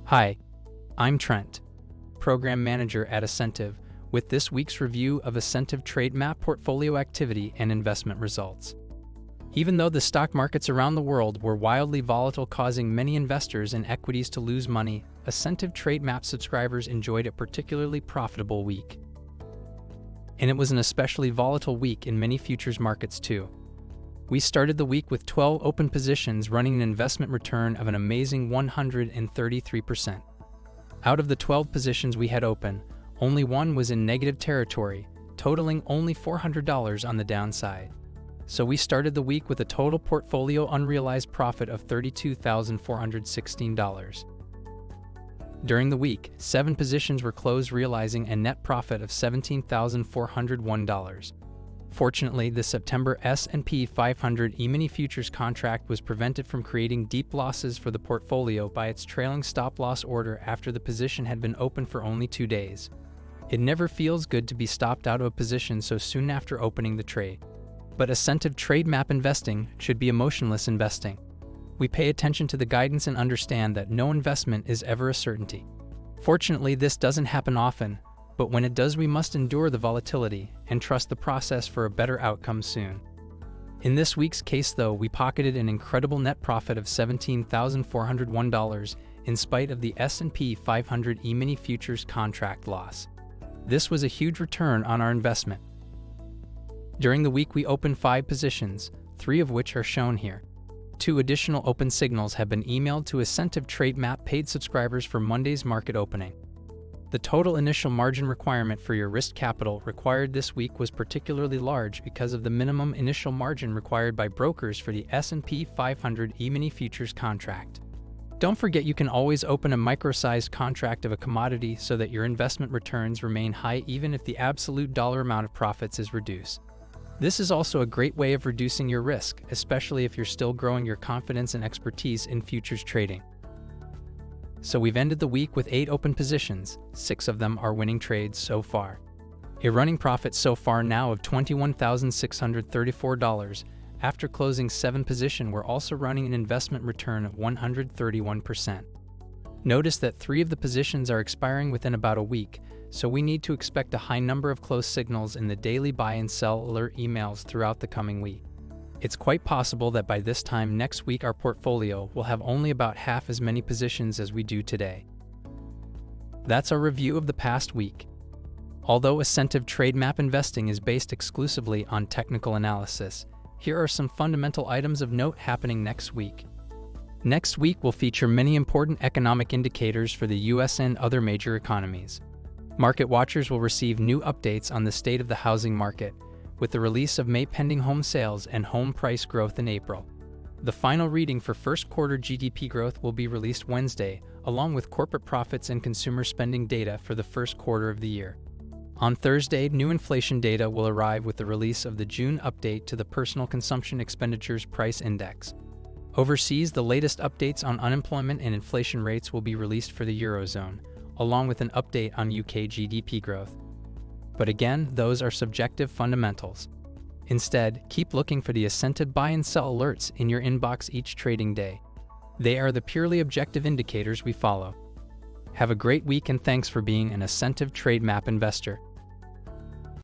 Hi, I'm Trent, Program Manager at Ascentive, with this week's review of Ascentive TradeMap portfolio activity and investment results. Even though the stock markets around the world were wildly volatile, causing many investors and equities to lose money, Ascentive TradeMap subscribers enjoyed a particularly profitable week. And it was an especially volatile week in many futures markets too. We started the week with 12 open positions running an investment return of an amazing 133%. Out of the 12 positions we had open, only one was in negative territory, totaling only $400 on the downside. So we started the week with a total portfolio unrealized profit of $32,416. During the week, 7 positions were closed, realizing a net profit of $17,401. Fortunately, the September S&P 500 E-mini futures contract was prevented from creating deep losses for the portfolio by its trailing stop-loss order after the position had been open for only 2 days. It never feels good to be stopped out of a position so soon after opening the trade. But Ascentive TradeMap investing should be emotionless investing. We pay attention to the guidance and understand that no investment is ever a certainty. Fortunately, this doesn't happen often, but when it does, we must endure the volatility and trust the process for a better outcome soon. In this week's case, though, we pocketed an incredible net profit of $17,401 in spite of the S&P 500 E-mini futures contract loss. This was a huge return on our investment. During the week, we opened 5 positions, 3 of which are shown here. 2 additional open signals have been emailed to Ascentive TradeMap paid subscribers for Monday's market opening. The total initial margin requirement for your risk capital required this week was particularly large because of the minimum initial margin required by brokers for the S&P 500 E-mini futures contract. Don't forget, you can always open a micro-sized contract of a commodity so that your investment returns remain high even if the absolute dollar amount of profits is reduced. This is also a great way of reducing your risk, especially if you're still growing your confidence and expertise in futures trading. So we've ended the week with 8 open positions, 6 of them are winning trades so far. A running profit so far now of $21,634. After closing 7 positions, we're also running an investment return of 131%. Notice that 3 of the positions are expiring within about a week, so we need to expect a high number of close signals in the daily buy and sell alert emails throughout the coming week. It's quite possible that by this time next week our portfolio will have only about half as many positions as we do today. That's our review of the past week. Although Ascentive TradeMap investing is based exclusively on technical analysis, here are some fundamental items of note happening next week. Next week will feature many important economic indicators for the US and other major economies. Market watchers will receive new updates on the state of the housing market, with the release of May pending home sales and home price growth in April. The final reading for first quarter GDP growth will be released Wednesday, along with corporate profits and consumer spending data for the first quarter of the year. On Thursday, new inflation data will arrive with the release of the June update to the Personal Consumption Expenditures Price Index. Overseas, the latest updates on unemployment and inflation rates will be released for the Eurozone, along with an update on UK GDP growth. But again, those are subjective fundamentals. Instead, keep looking for the Ascentive buy and sell alerts in your inbox each trading day. They are the purely objective indicators we follow. Have a great week and thanks for being an Ascentive TradeMap investor.